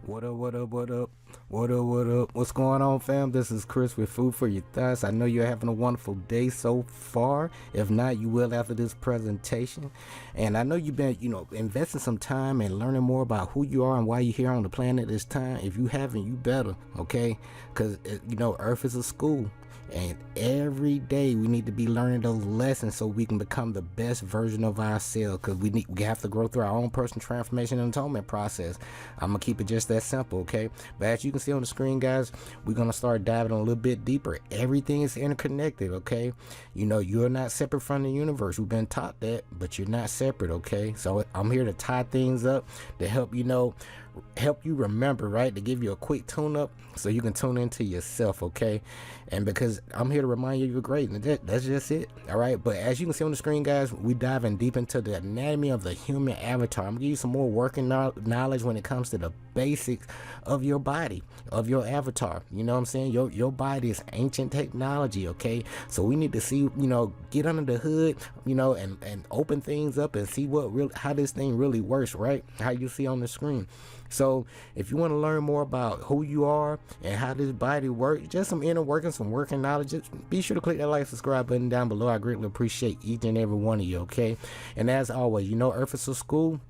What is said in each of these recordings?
What up, what up, what up? What up, what up? What's going on, fam? This is Chris with Food for Your Thoughts. I know you're having a wonderful day so far. If not, you will after this presentation. And I know you've been, investing some time and learning more about who you are and why you're here on the planet this time. If you haven't, you better, okay? Because, Earth is a school. And every day we need to be learning those lessons so we can become the best version of ourselves, because we have to grow through our own personal transformation and atonement process. I'm gonna keep it just that simple, okay? But as you can see on the screen, guys, we're gonna start diving a little bit deeper. Everything is interconnected, okay? You're not separate from the universe. We've been taught that, but you're not separate, okay? So I'm here to tie things up to help you remember, right? To give you a quick tune up so you can tune into yourself, okay? And because I'm here to remind you you're great, and that's just it, all right? But as you can see on the screen, guys, we diving deep into the anatomy of the human avatar. I'm gonna give you some more working knowledge when it comes to the basics of your body, of your avatar. You know what I'm saying? Your body is ancient technology, okay? So we need to see, get under the hood, and open things up and see how this thing really works, right? How you see on the screen. So if you want to learn more about who you are and how this body works, just some inner working, some working knowledge, just be sure to click that like, subscribe button down below. I greatly appreciate each and every one of you, okay? And as always, Earth is a school.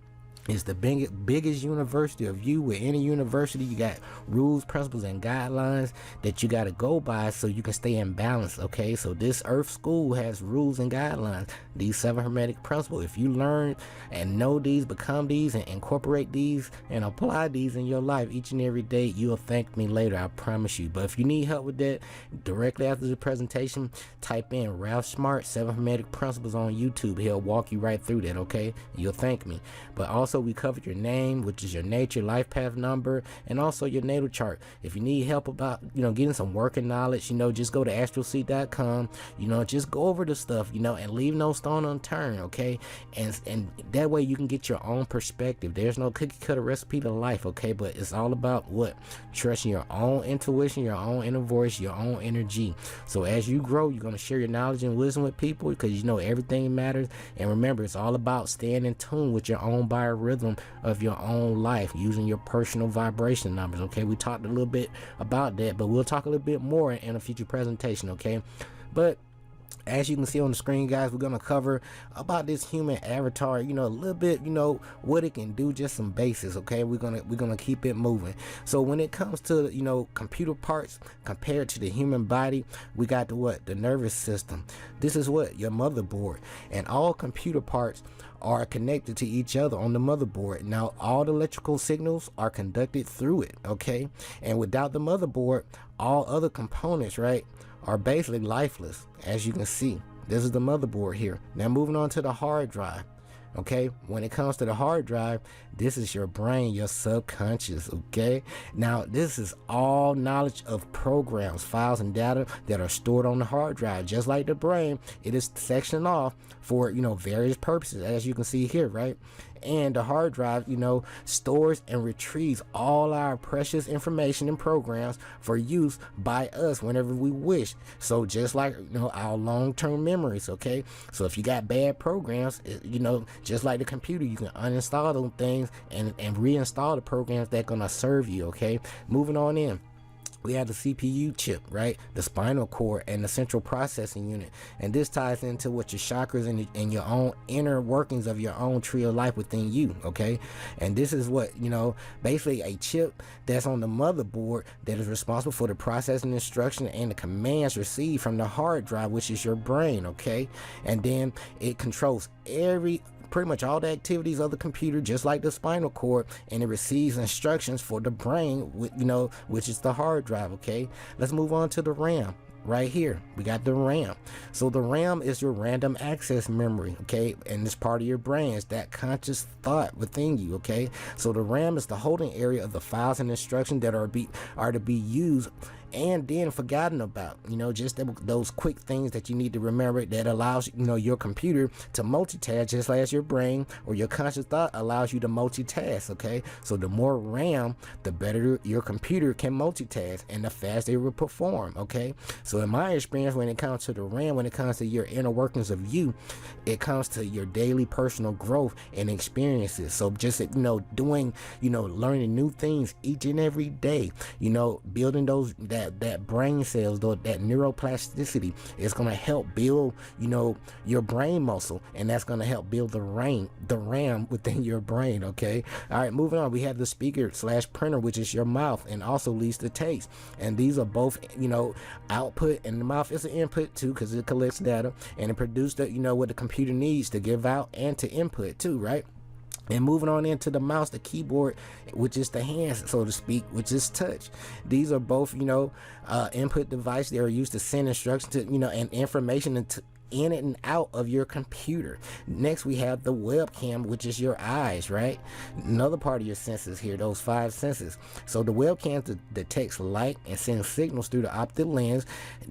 It's the biggest university of you. With any university, you got rules, principles, and guidelines that you got to go by so you can stay in balance, okay? So this Earth School has rules and guidelines, these 7 hermetic principles. If you learn and know these, become these, and incorporate these and apply these in your life each and every day, you'll thank me later, I promise you. But if you need help with that, directly after the presentation, type in Ralph Smart 7 hermetic principles on YouTube. He'll walk you right through that, okay? You'll thank me. But also, we covered your name, which is your nature, life path number, and also your natal chart. If you need help about, getting some working knowledge, just go to astralseek.com, just go over the stuff, and leave no stone unturned, okay? And that way you can get your own perspective. There's no cookie cutter recipe to life, okay? But it's all about what? Trusting your own intuition, your own inner voice, your own energy. So as you grow, you're going to share your knowledge and wisdom with people, because everything matters. And remember, it's all about staying in tune with your own biorhythm of your own life, using your personal vibration numbers, okay? We talked a little bit about that, but we'll talk a little bit more in a future presentation, okay? But as you can see on the screen, guys, we're going to cover about this human avatar, a little bit, what it can do, just some basics, okay? We're going to keep it moving. So when it comes to, computer parts compared to the human body, we got the nervous system. This is your motherboard, and all computer parts are connected to each other on the motherboard. Now, all the electrical signals are conducted through it, okay? And without the motherboard, all other components, right, are basically lifeless. As you can see, this is the motherboard here. Now moving on to the hard drive, okay? When it comes to the hard drive, this is your brain, your subconscious, okay? Now this is all knowledge of programs, files, and data that are stored on the hard drive. Just like the brain, it is sectioned off for various purposes, as you can see here, right? And the hard drive, stores and retrieves all our precious information and programs for use by us whenever we wish. So just like, our long-term memories, okay? So if you got bad programs, just like the computer, you can uninstall those things and reinstall the programs that are gonna serve you, okay? Moving on in. We have the CPU chip, right? The spinal cord and the central processing unit. And this ties into what your chakras and your own inner workings of your own tree of life within you, okay? And this is basically a chip that's on the motherboard that is responsible for the processing instruction and the commands received from the hard drive, which is your brain, okay? And then it controls pretty much all the activities of the computer, just like the spinal cord, and it receives instructions for the brain, which is the hard drive, okay? Let's move on to the RAM. Right here we got the RAM. So the RAM is your random access memory, okay? And it's part of your brain. It's that conscious thought within you, okay? So the RAM is the holding area of the files and instructions that are to be used and then forgotten about. Just those quick things that you need to remember that allows your computer to multitask, just like your brain or your conscious thought allows you to multitask. Okay, so the more RAM, the better your computer can multitask and the faster it will perform. Okay, so in my experience, when it comes to the RAM, when it comes to your inner workings of you, it comes to your daily personal growth and experiences. So just doing learning new things each and every day, building those that brain cells, that neuroplasticity is going to help build your brain muscle, and that's going to help build the RAM within your brain. Okay, all right, moving on, we have the speaker / printer, which is your mouth and also leads to taste, and these are both output, and the mouth is an input too because it collects data and it produces what the computer needs to give out and to input too, right? And moving on into the mouse, the keyboard, which is the hands, so to speak, which is touch. These are both input device. They are used to send instructions to and information in and out of your computer. Next, we have the webcam, which is your eyes, right? Another part of your senses here, those 5 senses. So the webcam detects light and sends signals through the optic lens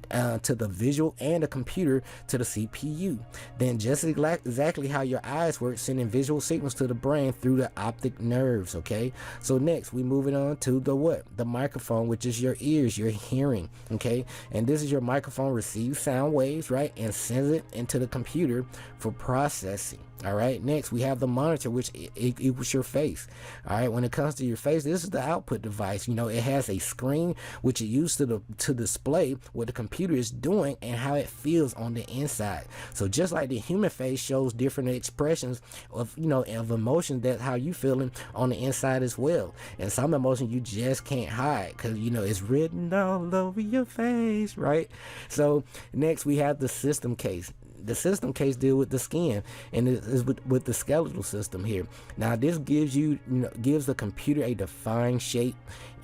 to the visual and the computer to the CPU. Then just exactly how your eyes work, sending visual signals to the brain through the optic nerves. Okay, so next we moving on to the microphone, which is your ears, your hearing. Okay, and this is your microphone receives sound waves, right, and sends it into the computer for processing. All right, next we have the monitor, which equals your face. All right, when it comes to your face, this is the output device. It has a screen which it used to display what the computer is doing and how it feels on the inside. So just like the human face shows different expressions of of emotions, that's how you feeling on the inside as well. And some emotions you just can't hide because it's written all over your face, right? So next we have the system case. The system case deal with the skin, and it is with the skeletal system here. Now this gives gives the computer a defined shape,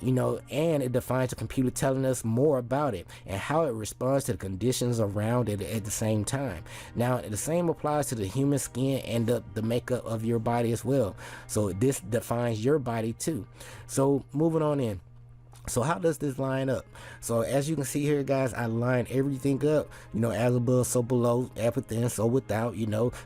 and it defines the computer, telling us more about it and how it responds to the conditions around it at the same time. Now the same applies to the human skin and the makeup of your body as well. So this defines your body too. So moving on in. So how does this line up? So as you can see here, guys, I line everything up, as above, so below, as within, so without,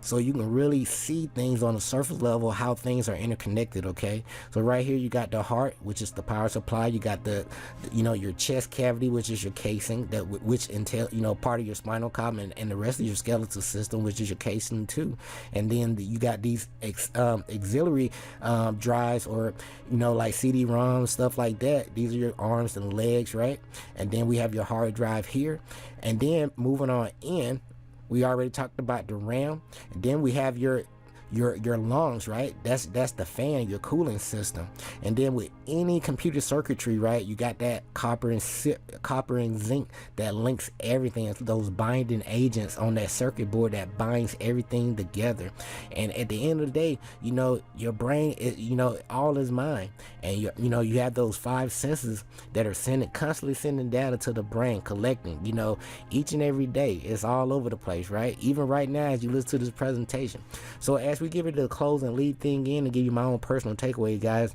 so you can really see things on the surface level, how things are interconnected. Okay, so right here you got the heart, which is the power supply. You got the your chest cavity, which is your casing, which entail part of your spinal column, and the rest of your skeletal system, which is your casing too. And then you got these auxiliary drives, or like CD-ROM, stuff like that. These are your arms and legs, right? And then we have your hard drive here. And then moving on in, we already talked about the RAM. And then we have your lungs, right? That's the fan, your cooling system. And then with any computer circuitry, right, you got that copper and zinc that links everything. It's those binding agents on that circuit board that binds everything together. And at the end of the day, your brain is, all is mind. And you have those 5 senses that are constantly sending data to the brain, collecting, each and every day. It's all over the place, right? Even right now as you listen to this presentation. So as we give it the close and lead thing in and give you my own personal takeaway, guys,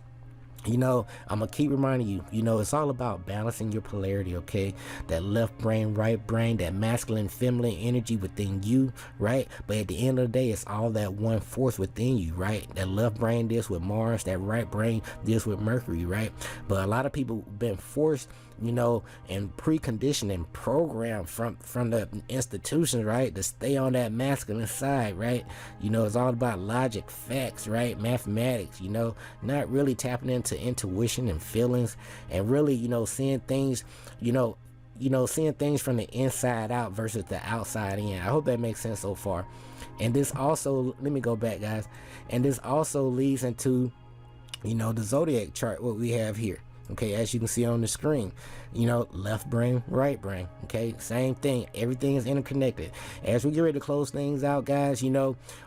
I'm gonna keep reminding you, it's all about balancing your polarity. Okay, that left brain, right brain, that masculine, feminine energy within you, right? But at the end of the day, it's all that one force within you, right? That left brain deals with Mars, that right brain deals with Mercury, right? But a lot of people been forced, and preconditioned and programmed from the institutions, right, to stay on that masculine side, right? It's all about logic, facts, right, mathematics, not really tapping into intuition and feelings, and really seeing things seeing things from the inside out versus the outside in. I hope that makes sense so far. And this also, let me go back, guys, and this also leads into the zodiac chart, what we have here. Okay, as you can see on the screen, left brain, right brain. Okay, same thing. Everything is interconnected. As we get ready to close things out, guys,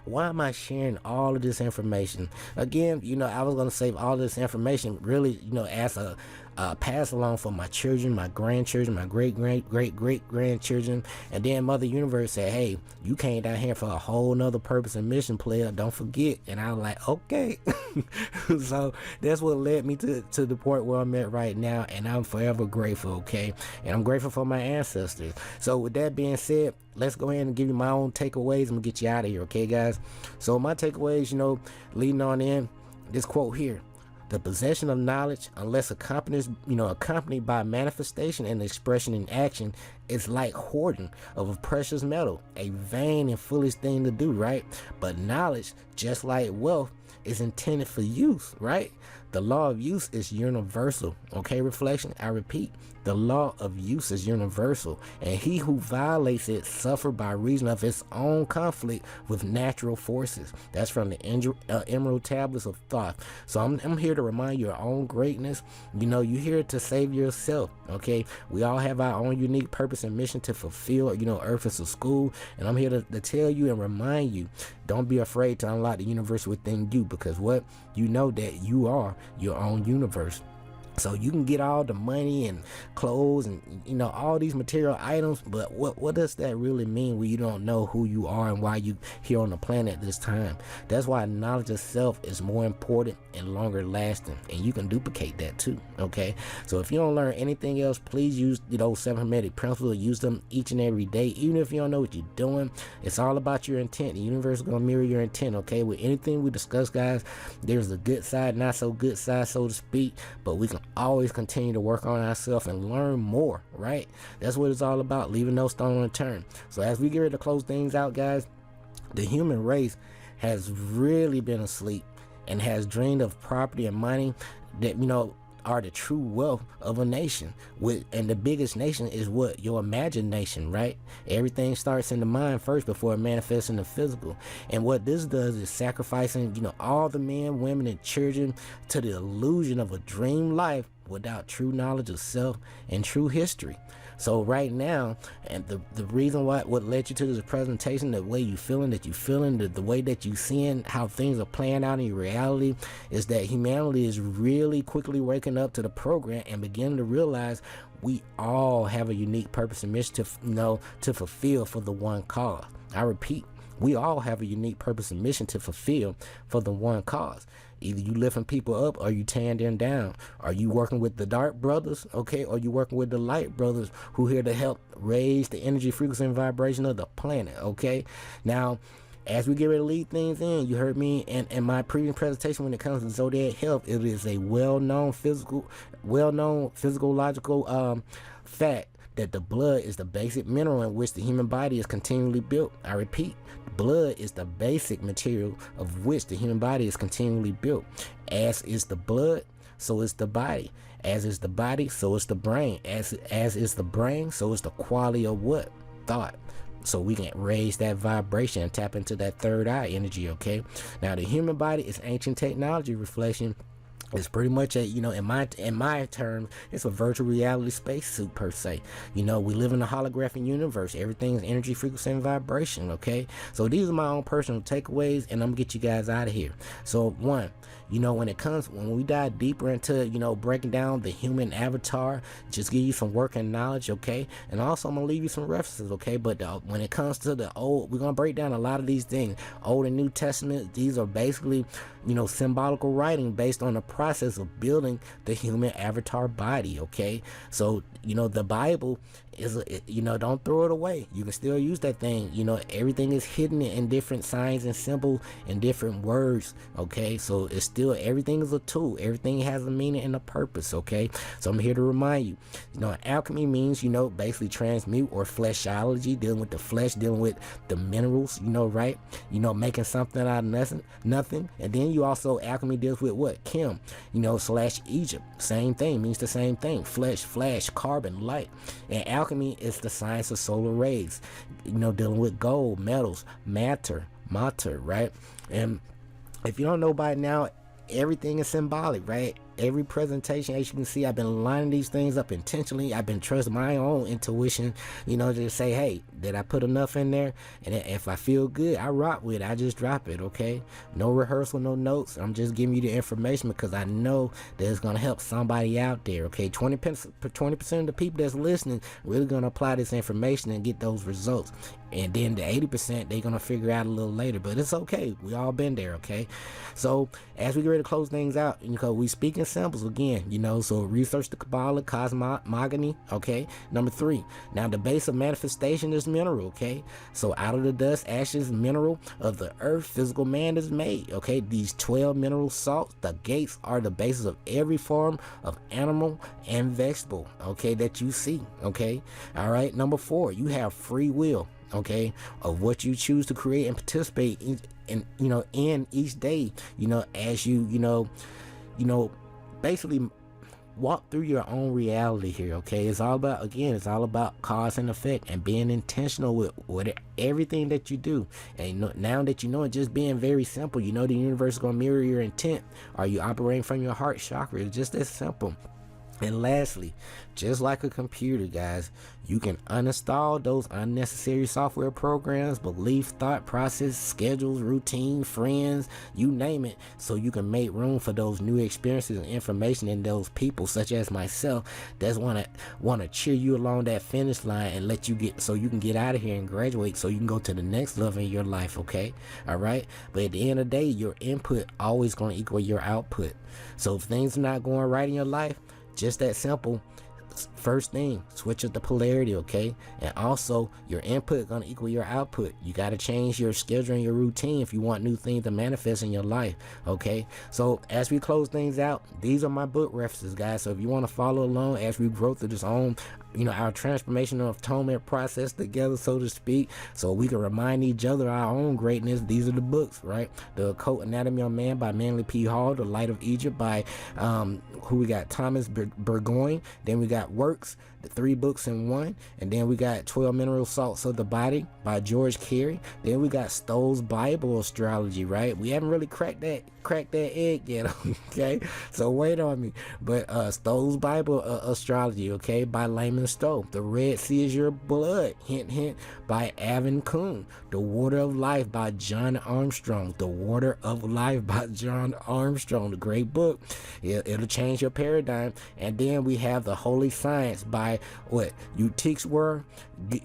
why am I sharing all of this information? Again, I was going to save all this information really, as pass along for my children, my grandchildren, my great grandchildren. And then Mother Universe said, hey, you came down here for a whole nother purpose and mission, player, don't forget. And I was like, okay. So that's what led me to the point where I'm at right now, and I'm forever grateful, okay? And I'm grateful for my ancestors. So with that being said, let's go ahead and give you my own takeaways. I'm gonna get you out of here, okay, guys? So my takeaways, leading on in, this quote here: the possession of knowledge, unless accompanied by manifestation and expression in action, is like hoarding of a precious metal, a vain and foolish thing to do, right? But knowledge, just like wealth, is intended for use, right? The law of use is universal, okay? Reflection, I repeat, the law of use is universal, and he who violates it suffer by reason of his own conflict with natural forces. That's from the Emerald Tablets of Thought. So I'm here to remind you of your own greatness. You're here to save yourself, okay? We all have our own unique purpose and mission to fulfill. Earth is a school, and I'm here to tell you and remind you, don't be afraid to unlock the universe within you, because what? You know that you are your own universe. So you can get all the money and clothes and all these material items, but what does that really mean when you don't know who you are and why you here on the planet at this time? That's why knowledge of self is more important and longer lasting, and you can duplicate that too, okay? So if you don't learn anything else, please use those 7 Hermetic principles. Use them each and every day, even if you don't know what you're doing. It's all about your intent. The universe is going to mirror your intent, okay? With anything we discuss, guys, there's a good side, not so good side, so to speak, but we can always continue to work on ourselves and learn more, right? That's what it's all about, leaving no stone unturned. So as we get ready to close things out, guys, the human race has really been asleep and has dreamed of property and money that are the true wealth of a nation. And the biggest nation is what? Your imagination, right? Everything starts in the mind first before it manifests in the physical. And what this does is sacrificing all the men, women, and children to the illusion of a dream life without true knowledge of self and true history. So right now, and the reason what led you to this presentation, the way you feeling, the way that you seeing how things are playing out in your reality, is that humanity is really quickly waking up to the program and beginning to realize we all have a unique purpose and mission to fulfill for the one cause. I repeat, we all have a unique purpose and mission to fulfill for the one cause. Either you lifting people up or you tearing them down. Are you working with the dark brothers, okay? Or you working with the light brothers who here to help raise the energy, frequency, and vibration of the planet, okay? Now, as we get ready to lead things in, you heard me in my previous presentation when it comes to zodiac health, it is a well-known physiological fact that the blood is the basic mineral in which the human body is continually built. I repeat, blood is the basic material of which the human body is continually built. As is the blood, so is the body. As is the body, so is the brain. As is the brain, so is the quality of what? Thought. So we can raise that vibration and tap into that third eye energy, okay? Now the human body is ancient technology. Reflection it's pretty much a, in my terms, it's a virtual reality spacesuit per se. We live in a holographic universe. Everything's energy, frequency, and vibration, okay? So these are my own personal takeaways, and I'm gonna get you guys out of here. So one, when we dive deeper into, breaking down the human avatar, just give you some working knowledge, okay? And also I'm gonna leave you some references, okay? But when it comes to the old, we're gonna break down a lot of these things. Old and New Testament, these are basically, symbolical writing based on the process of building the human avatar body, okay? So the Bible is don't throw it away. You can still use that thing. Everything is hidden in different signs and symbols and different words, okay? So it's still, everything is a tool. Everything has a meaning and a purpose, okay? So I'm here to remind you, alchemy means, basically transmute, or fleshology, dealing with the flesh, dealing with the minerals, right? Making something out of nothing. And then you also, alchemy deals with what? Chem, / Egypt. Same thing, means the same thing. Flash, carbon, light. And alchemy is the science of solar rays, dealing with gold, metals, matter, right? And if you don't know by now, everything is symbolic, right? every presentation, as you can see, I've been lining these things up intentionally. I've been trusting my own intuition, just say, hey, did I put enough in there? And if I feel good, I rock with it. I just drop it, okay? No rehearsal, no notes. I'm just giving you the information because I know that it's going to help somebody out there, okay? 20% of the people that's listening really going to apply this information and get those results. And then the 80%, they're going to figure out a little later. But it's okay. We all been there, okay? So as we get ready to close things out, we speak in symbols again, so research the Kabbalah, cosmogony, okay? Number 3, now the base of manifestation is mineral, okay? So out of the dust, ashes, mineral of the earth, physical man is made, okay? These 12 mineral salts, the gates are the basis of every form of animal and vegetable, okay, that you see, okay? All right, number 4, you have free will, okay, of what you choose to create and participate in each day, as you basically walk through your own reality here, okay? It's all about cause and effect and being intentional with everything that you do. And now that you know it, just being very simple, the universe is going to mirror your intent. Are you operating from your heart chakra? It's just that simple. And lastly, just like a computer, guys, you can uninstall those unnecessary software programs, belief, thought process, schedules, routine, friends, you name it, so you can make room for those new experiences and information in those people, such as myself, that's want to cheer you along that finish line and let you get, so you can get out of here and graduate, so you can go to the next level in your life, okay? All right? But at the end of the day, your input always going to equal your output. So if things are not going right in your life, just that simple. First thing, switch up the polarity, okay? And also, your input gonna equal your output. You gotta change your schedule and your routine if you want new things to manifest in your life, okay? So as we close things out, these are my book references, guys. So if you want to follow along as we grow through this own, our transformational atonement process together, so to speak, so we can remind each other our own greatness, these are the books, right? The Occult Anatomy of Man by Manly P. Hall, The Light of Egypt by who we got, Thomas Burgoyne. Then we got Works, the 3 books in one. And then we got 12 Mineral Salts of the Body by George Carey. Then we got Stowe's Bible Astrology, right? We haven't really cracked that egg yet, okay? So wait on me. But Stowe's Bible Astrology, okay, by Layman Stowe. The Red Sea is Your Blood, hint hint, by Avon Kuhn. The Water of Life by John Armstrong. The Water of Life by John Armstrong, the great book. It'll change your paradigm. And then we have The Holy Science by Utixwer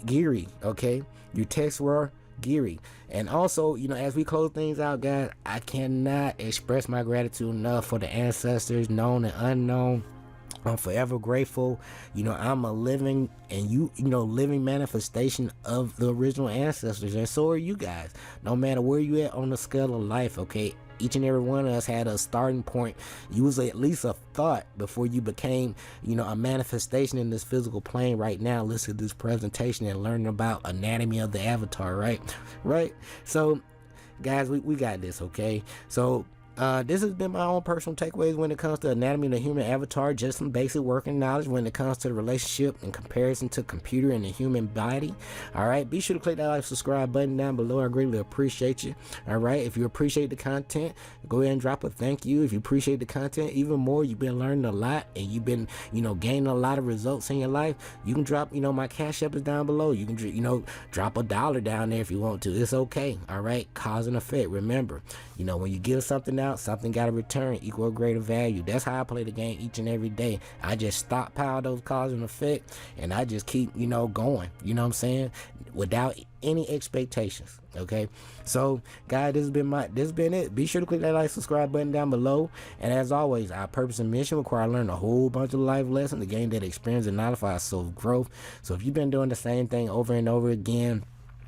Geary, okay? Utixwer Geary. And also, as we close things out, guys, I cannot express my gratitude enough for the ancestors, known and unknown. I'm forever grateful. I'm a living living manifestation of the original ancestors, and so are you guys. No matter where you at on the scale of life, okay? Each and every one of us had a starting point. You was at least a thought before you became, a manifestation in this physical plane right now. Listen to this presentation and learn about anatomy of the avatar, right? So, guys, we got this, okay? So, this has been my own personal takeaways when it comes to anatomy of the human avatar, just some basic working knowledge when it comes to the relationship in comparison to computer and the human body. All right, be sure to click that like, subscribe button down below. I greatly appreciate you. All right, if you appreciate the content, go ahead and drop a thank you. If you appreciate the content even more, you've been learning a lot and you've been gaining a lot of results in your life, you can drop my Cash App is down below. You can drop $1 down there if you want to. It's okay. All right, cause and effect. Remember, when you give something out, something got to return, equal greater value. That's how I play the game each and every day. I just stockpile those cause and effect, and I just keep going, what I'm saying, without any expectations. Okay, so guys, this has been it. Be sure to click that like, subscribe button down below. And as always, our purpose and mission require I learn a whole bunch of life lessons to gain that experience and nullify self growth. So if you've been doing the same thing over and over again,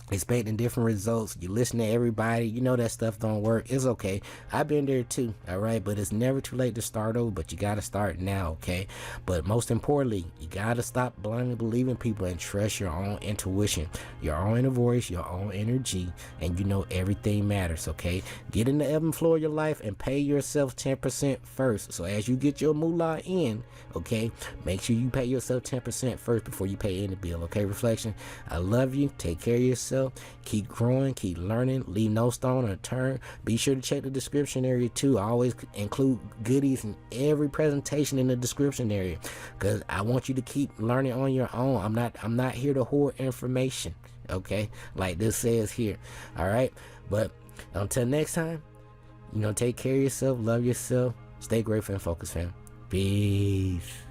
expecting different results, you listen to everybody, that stuff don't work, it's okay. I've been there too, all right? But it's never too late to start over, but you got to start now, okay? But most importantly, you got to stop blindly believing people and trust your own intuition, your own inner voice, your own energy, and everything matters, okay? Get in the ebb and flow of your life and pay yourself 10% first. So as you get your moolah in, okay, make sure you pay yourself 10% first before you pay any bill, okay? Reflection, I love you. Take care of yourself. yourself. Keep growing, keep learning, leave no stone unturned. Be sure to check the description area too. I always include goodies in every presentation in the description area, because I want you to keep learning on your own. I'm not here to hoard information, okay, like this says here. All right, but until next time, take care of yourself, love yourself, stay grateful and focused, fam. Peace.